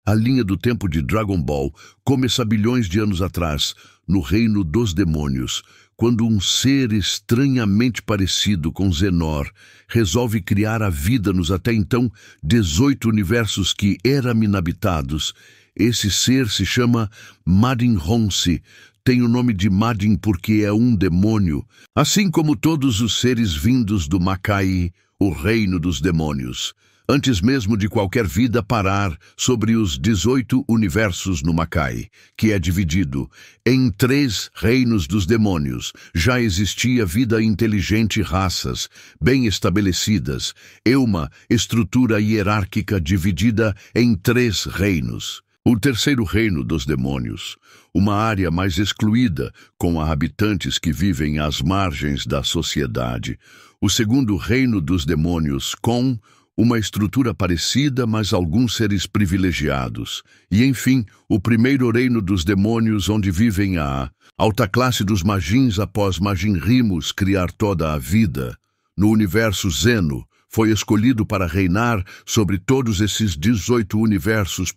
a linha do tempo de Dragon Ball começa bilhões de anos atrás, no reino dos demônios, quando um ser estranhamente parecido com Zenor resolve criar a vida nos até então 18 universos que eram inabitados. Esse ser se chama Madin Honsi. Tem o nome de Madin porque é um demônio, assim como todos os seres vindos do Makai, o reino dos demônios. Antes mesmo de qualquer vida parar sobre os 18 universos no Makai, que é dividido em 3 reinos dos demônios, já existia vida inteligente e raças bem estabelecidas, e uma estrutura hierárquica dividida em 3 reinos. O terceiro reino dos demônios, uma área mais excluída, com habitantes que vivem às margens da sociedade. O segundo reino dos demônios, com uma estrutura parecida, mas alguns seres privilegiados. E, enfim, o primeiro reino dos demônios, onde vivem a alta classe dos Magins após Majin Rimos criar toda a vida. No universo Zeno, foi escolhido para reinar sobre todos esses 18 universos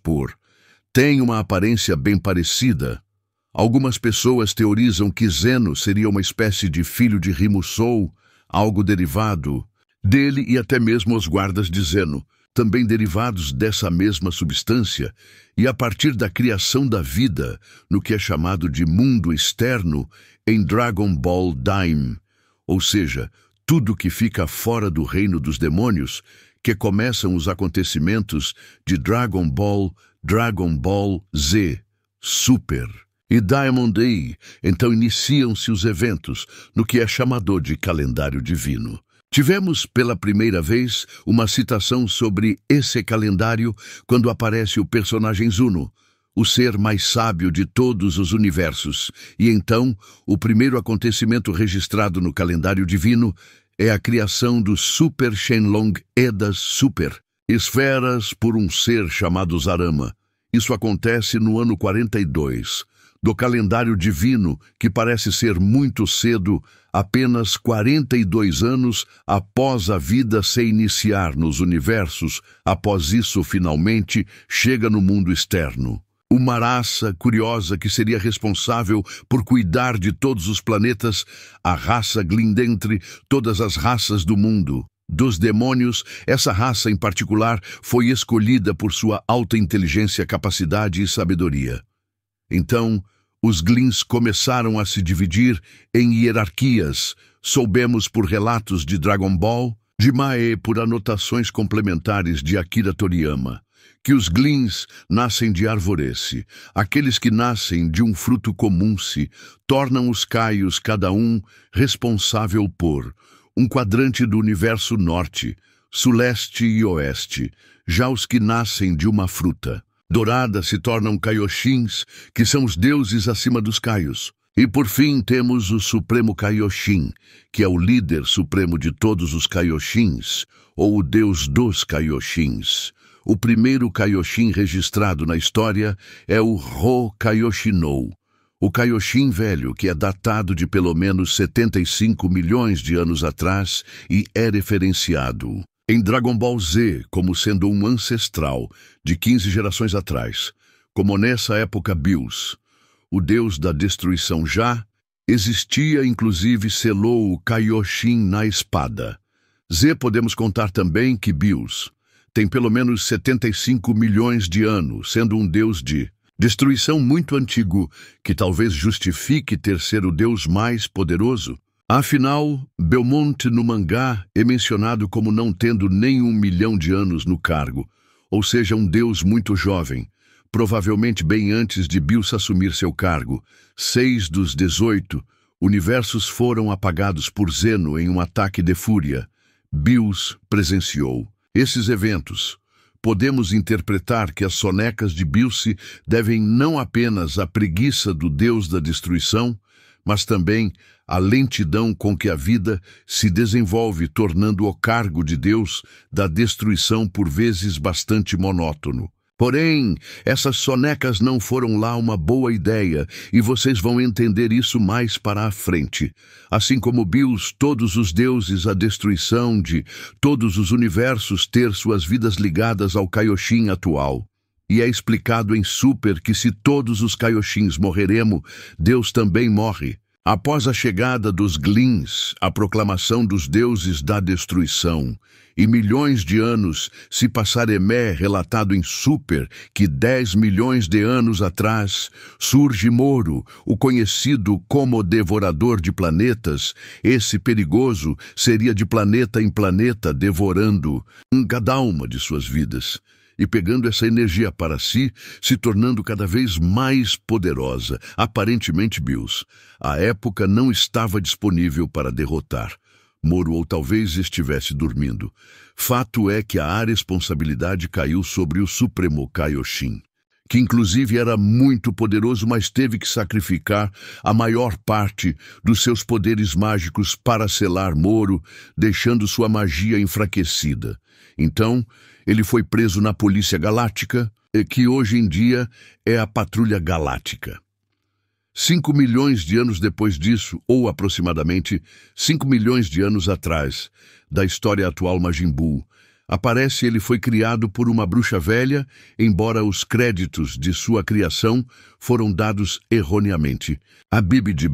tem uma aparência bem parecida. Algumas pessoas teorizam que Zeno seria uma espécie de filho de Rimosou, algo derivado dele, e até mesmo os guardas de Zeno, também derivados dessa mesma substância, e a partir da criação da vida, no que é chamado de mundo externo, em Dragon Ball Daima, ou seja, tudo que fica fora do reino dos demônios, que começam os acontecimentos de Dragon Ball Z, Super e Diamond A. Então iniciam-se os eventos no que é chamado de calendário divino. Tivemos pela primeira vez uma citação sobre esse calendário quando aparece o personagem Zuno, o ser mais sábio de todos os universos. E então, o primeiro acontecimento registrado no calendário divino é a criação do Super Shenlong e das Super Esferas por um ser chamado Zarama. Isso acontece no ano 42 do calendário divino, que parece ser muito cedo, apenas 42 anos após a vida se iniciar nos universos. Após isso, finalmente, chega no mundo externo. Uma raça curiosa que seria responsável por cuidar de todos os planetas, a raça Glin dentre todas as raças do mundo. Dos demônios, essa raça em particular foi escolhida por sua alta inteligência, capacidade e sabedoria. Então, os Glins começaram a se dividir em hierarquias. Soubemos por relatos de Dragon Ball, de Mae por anotações complementares de Akira Toriyama, que os Glins nascem de Arvorece. Aqueles que nascem de um fruto comum-se tornam os Kaios, cada um responsável por um quadrante do universo norte, suleste e oeste. Já os que nascem de uma fruta dourada se tornam Kaioshins, que são os deuses acima dos Kaios. E por fim temos o Supremo Kaioshin, que é o líder supremo de todos os Kaioshins, ou o deus dos Kaioshins. O primeiro Kaioshin registrado na história é o Ho Kaioshinou, o Kaioshin velho, que é datado de pelo menos 75 milhões de anos atrás e é referenciado em Dragon Ball Z como sendo um ancestral de 15 gerações atrás, como nessa época Bills, o deus da destruição, já existia, inclusive selou o Kaioshin na espada. Z podemos contar também que Bills tem pelo menos 75 milhões de anos, sendo um deus de destruição muito antigo, que talvez justifique ter ser o deus mais poderoso. Afinal, Belmont no mangá é mencionado como não tendo nem 1 milhão de anos no cargo, ou seja, um deus muito jovem, provavelmente bem antes de Bills assumir seu cargo. 6 dos 18 universos foram apagados por Zeno em um ataque de fúria. Bills presenciou esses eventos. Podemos interpretar que as sonecas de Bills devem não apenas à preguiça do deus da destruição, mas também a lentidão com que a vida se desenvolve, tornando o cargo de Deus da destruição por vezes bastante monótono. Porém, essas sonecas não foram lá uma boa ideia, e vocês vão entender isso mais para a frente. Assim como Bills, todos os deuses, a destruição de todos os universos ter suas vidas ligadas ao Kaioshin atual. e é explicado em Super que se todos os Kaioshins morreremos, Deus também morre. Após a chegada dos Glins, a proclamação dos deuses da destruição, e milhões de anos se passaremé relatado em Super que 10 milhões de anos atrás surge Moro, o conhecido como devorador de planetas. Esse perigoso seria de planeta em planeta devorando cada uma de suas vidas e pegando essa energia para si, se tornando cada vez mais poderosa. Aparentemente, Bills, a época não estava disponível para derrotar Moro, ou talvez estivesse dormindo. Fato é que a responsabilidade caiu sobre o Supremo Kaioshin, que inclusive era muito poderoso, mas teve que sacrificar a maior parte dos seus poderes mágicos para selar Moro, deixando sua magia enfraquecida. Então, ele foi preso na Polícia Galáctica, que hoje em dia é a Patrulha Galáctica. 5 milhões de anos depois disso, ou aproximadamente 5 milhões de anos atrás, da história atual Majin Buu, aparece ele foi criado por uma bruxa velha, embora os créditos de sua criação foram dados erroneamente. A Bibidi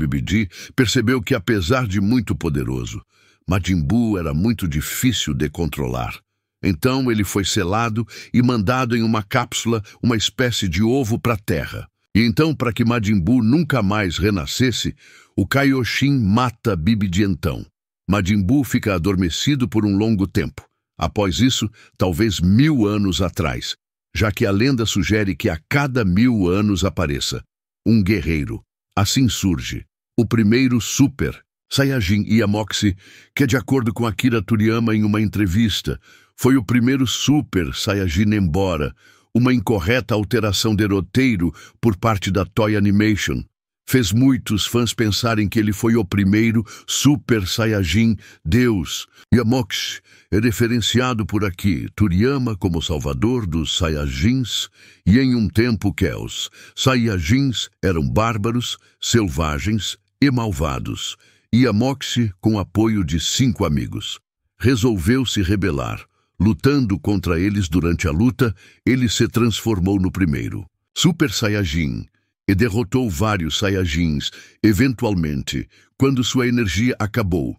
percebeu que, apesar de muito poderoso, Majin Buu era muito difícil de controlar. Então ele foi selado e mandado em uma cápsula, uma espécie de ovo para a Terra. E então, para que Majin Buu nunca mais renascesse, o Kaioshin mata Bibidi então. Majin Buu fica adormecido por um longo tempo. Após isso, talvez 1000 anos atrás, já que a lenda sugere que a cada 1000 anos apareça um guerreiro. Assim surge o primeiro Super Saiyajin Iamoxi, que, de acordo com Akira Toriyama em uma entrevista, foi o primeiro Super Saiyajin, embora uma incorreta alteração de roteiro por parte da Toei Animation fez muitos fãs pensarem que ele foi o primeiro Super Saiyajin Deus. Iamoxi é referenciado por aqui Toriyama como salvador dos Saiyajins, e em um tempo que os Saiyajins eram bárbaros, selvagens e malvados. Iamoxi, com apoio de 5 amigos, resolveu se rebelar. Lutando contra eles durante a luta, ele se transformou no primeiro Super Saiyajin e derrotou vários Saiyajins. Eventualmente, quando sua energia acabou,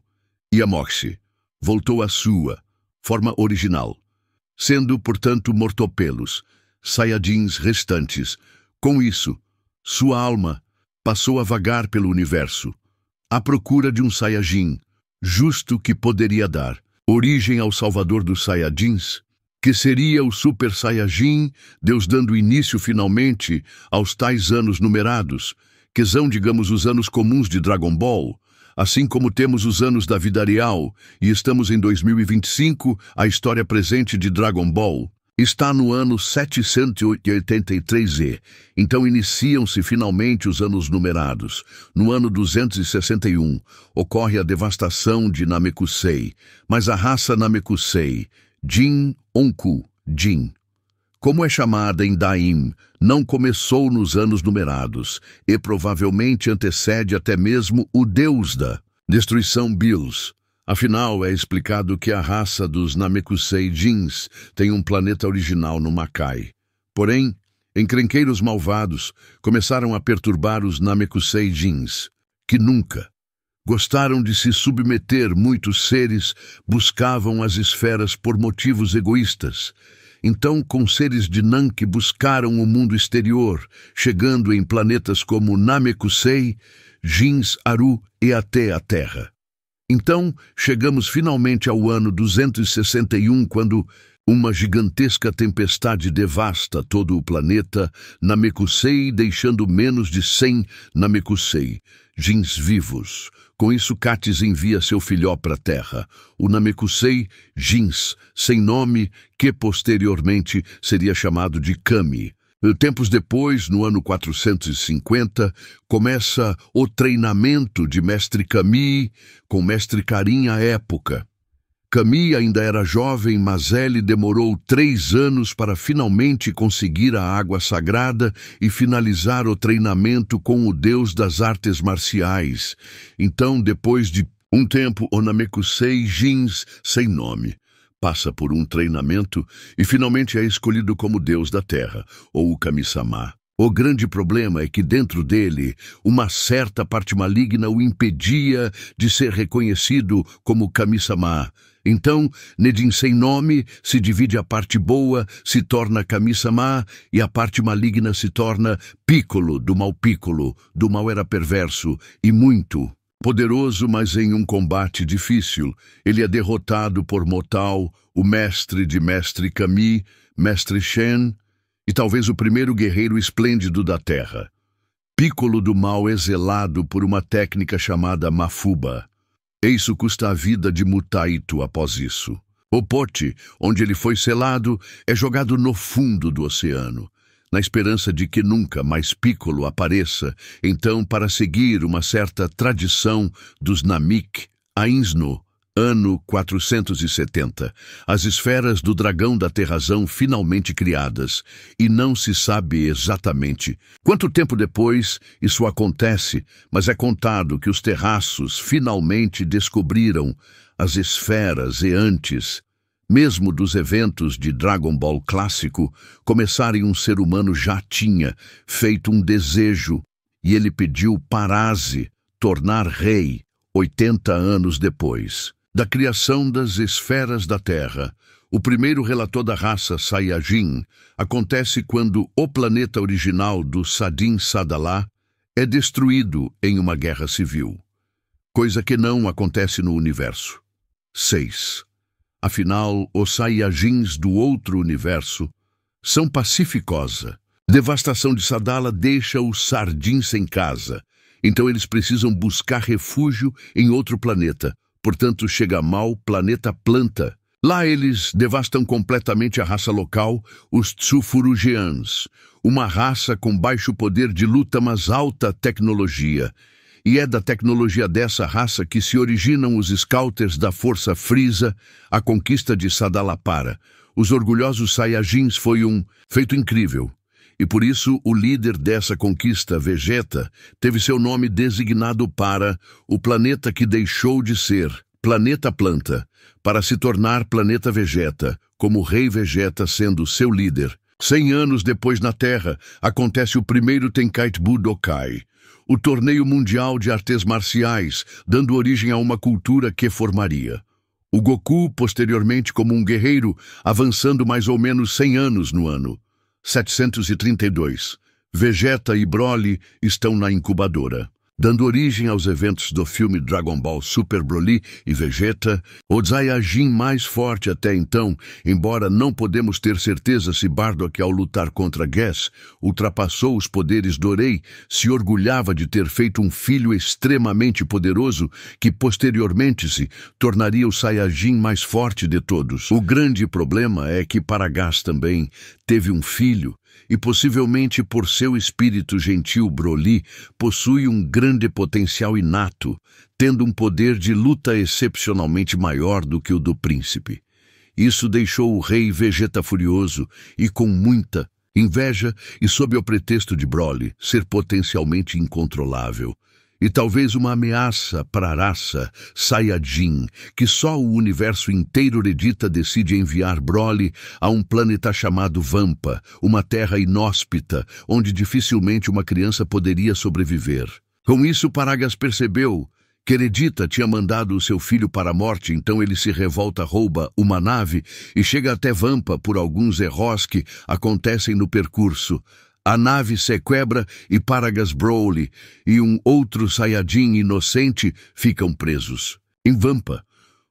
Iamoxi voltou à sua forma original, sendo, portanto, morto-pelos Saiyajins restantes. Com isso, sua alma passou a vagar pelo universo, à procura de um Saiyajin justo que poderia dar origem ao salvador dos Saiyajins, que seria o Super Saiyajin, Deus dando início finalmente aos tais anos numerados, que são, digamos, os anos comuns de Dragon Ball, assim como temos os anos da vida real, e estamos em 2025, a história presente de Dragon Ball está no ano 783 então iniciam-se finalmente os anos numerados. No ano 261, ocorre a devastação de Namekusei, mas a raça Namekusei, Jin Onku, Jin, como é chamada em Daim, não começou nos anos numerados, e provavelmente antecede até mesmo o deus da destruição Bills. Afinal, é explicado que a raça dos Namekusei Jins tem um planeta original no Makai. Porém, encrenqueiros malvados começaram a perturbar os Namekusei Jins, que nunca gostaram de se submeter. Muitos seres buscavam as esferas por motivos egoístas. Então, com seres de Nanki buscaram o mundo exterior, chegando em planetas como Namekusei, Jins Aru e até a Terra. Então, chegamos finalmente ao ano 261, quando uma gigantesca tempestade devasta todo o planeta Namekusei, deixando menos de 100 Namekusei, Jins vivos. Com isso, Catis envia seu filhó para a Terra, o Namekusei Jins, sem nome, que posteriormente seria chamado de Kami. Tempos depois, no ano 450, começa o treinamento de Mestre Kami com Mestre Karin à época. Kami ainda era jovem, mas ele demorou 3 anos para finalmente conseguir a água sagrada e finalizar o treinamento com o deus das artes marciais. Então, depois de um tempo, o Namekusei Jins, sem nome, passa por um treinamento e finalmente é escolhido como Deus da Terra, ou o Kami-sama. O grande problema é que dentro dele, uma certa parte maligna o impedia de ser reconhecido como Kami-sama. Então, Nejin sem nome se divide, a parte boa se torna Kami-sama e a parte maligna se torna Piccolo, do mal Piccolo. Do mal era perverso e muito poderoso, mas em um combate difícil. Ele é derrotado por Motal, o mestre de Mestre Kami, Mestre Shen, e talvez o primeiro guerreiro esplêndido da Terra. Piccolo do mal é zelado por uma técnica chamada Mafuba. Isso custa a vida de Mutaito após isso. O pote, onde ele foi selado, é jogado no fundo do oceano, na esperança de que nunca mais Piccolo apareça. Então, para seguir uma certa tradição dos Namik, Ainsno, ano 470, as esferas do dragão da Terrazão finalmente criadas, e não se sabe exatamente quanto tempo depois isso acontece, mas é contado que os terraços finalmente descobriram as esferas e antes mesmo dos eventos de Dragon Ball clássico começarem, um ser humano já tinha feito um desejo e ele pediu Parase tornar rei 80 anos depois da criação das esferas da Terra. O primeiro relator da raça Saiyajin acontece quando o planeta original do Sadin Sadala é destruído em uma guerra civil, coisa que não acontece no universo 6. Afinal, os Saiyajins do outro universo são pacificosa. Devastação de Sadala deixa os Sardin sem casa, então eles precisam buscar refúgio em outro planeta. Portanto, chega mal planeta Planta. Lá eles devastam completamente a raça local, os Tsufurugians, uma raça com baixo poder de luta, mas alta tecnologia. E é da tecnologia dessa raça que se originam os Scouters da Força Frieza, a conquista de Sadalapara. Os orgulhosos Saiyajins foi um feito incrível. E por isso o líder dessa conquista, Vegeta, teve seu nome designado para o planeta que deixou de ser Planeta Planta, para se tornar Planeta Vegeta, como Rei Vegeta sendo seu líder. 100 anos depois na Terra, acontece o primeiro Tenkaichi Budokai, o torneio mundial de artes marciais, dando origem a uma cultura que formaria o Goku, posteriormente como um guerreiro, avançando mais ou menos 100 anos no ano 732. Vegeta e Broly estão na incubadora, dando origem aos eventos do filme Dragon Ball Super. Broly e Vegeta, o Saiyajin mais forte até então, embora não podemos ter certeza se Bardock, ao lutar contra Geas, ultrapassou os poderes do Rei, se orgulhava de ter feito um filho extremamente poderoso que posteriormente se tornaria o Saiyajin mais forte de todos. O grande problema é que Paragas também teve um filho, e possivelmente por seu espírito gentil, Broly possui um grande potencial inato, tendo um poder de luta excepcionalmente maior do que o do príncipe. Isso deixou o rei Vegeta furioso e com muita inveja, e sob o pretexto de Broly ser potencialmente incontrolável, e talvez uma ameaça para a raça Saiyajin, que só o universo inteiro Vegeta decide enviar Broly a um planeta chamado Vampa, uma terra inóspita, onde dificilmente uma criança poderia sobreviver. Com isso, Paragas percebeu que Vegeta tinha mandado o seu filho para a morte, então ele se revolta, rouba uma nave e chega até Vampa por alguns erros que acontecem no percurso. A nave se quebra e Paragas, Broly e um outro Saiyajin inocente ficam presos em Vampa,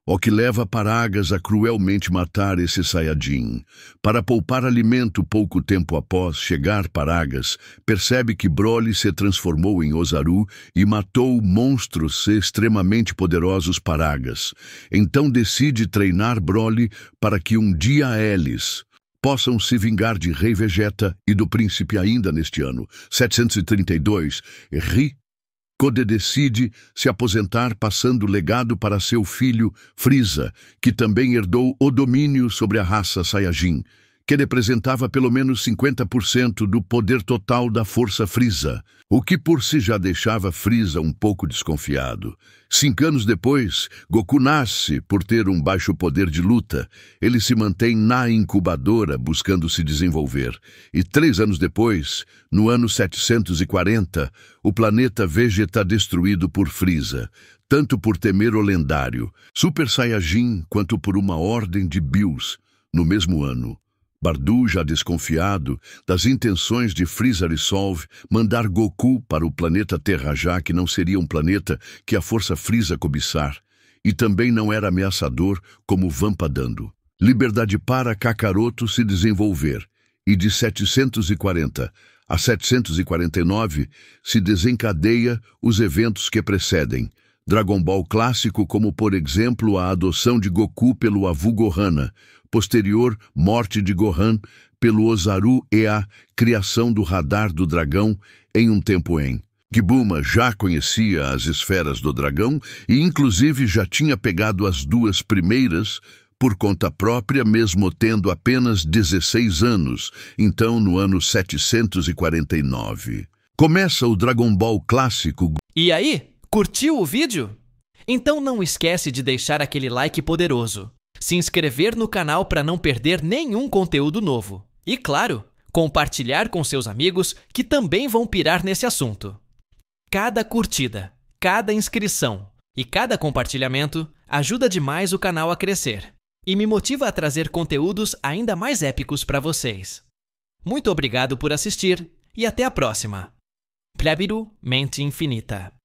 o que leva Paragas a cruelmente matar esse Saiyajin. Para poupar alimento pouco tempo após chegar, Paragas percebe que Broly se transformou em Ozaru e matou monstros extremamente poderosos. Paragas então decide treinar Broly para que um dia eles possam se vingar de Rei Vegeta e do príncipe ainda neste ano 732. Rico decide se aposentar, passando o legado para seu filho Frieza, que também herdou o domínio sobre a raça Saiyajin, que representava pelo menos 50% do poder total da força Frieza, o que por si já deixava Frieza um pouco desconfiado. 5 anos depois, Goku nasce por ter um baixo poder de luta. Ele se mantém na incubadora buscando se desenvolver. E 3 anos depois, no ano 740, o planeta Vegeta destruído por Frieza, tanto por temer o lendário Super Saiyajin quanto por uma ordem de Bills. No mesmo ano, Bardoul, já desconfiado das intenções de Frieza Resolve mandar Goku para o planeta Terra, já que não seria um planeta que a força Frieza cobiçar, e também não era ameaçador como Vampa dando liberdade para Kakaroto se desenvolver, e de 740 a 749 se desencadeia os eventos que precedem Dragon Ball clássico, como por exemplo a adoção de Goku pelo avô Gohan, posterior morte de Gohan pelo Ozaru e a criação do radar do dragão em um tempo em que Bulma já conhecia as esferas do dragão e inclusive já tinha pegado as 2 primeiras por conta própria, mesmo tendo apenas 16 anos, então no ano 749. Começa o Dragon Ball clássico. E aí, curtiu o vídeo? Então não esquece de deixar aquele like poderoso, se inscrever no canal para não perder nenhum conteúdo novo e, claro, compartilhar com seus amigos que também vão pirar nesse assunto. Cada curtida, cada inscrição e cada compartilhamento ajuda demais o canal a crescer e me motiva a trazer conteúdos ainda mais épicos para vocês. Muito obrigado por assistir e até a próxima. Plebiru Mente Infinita.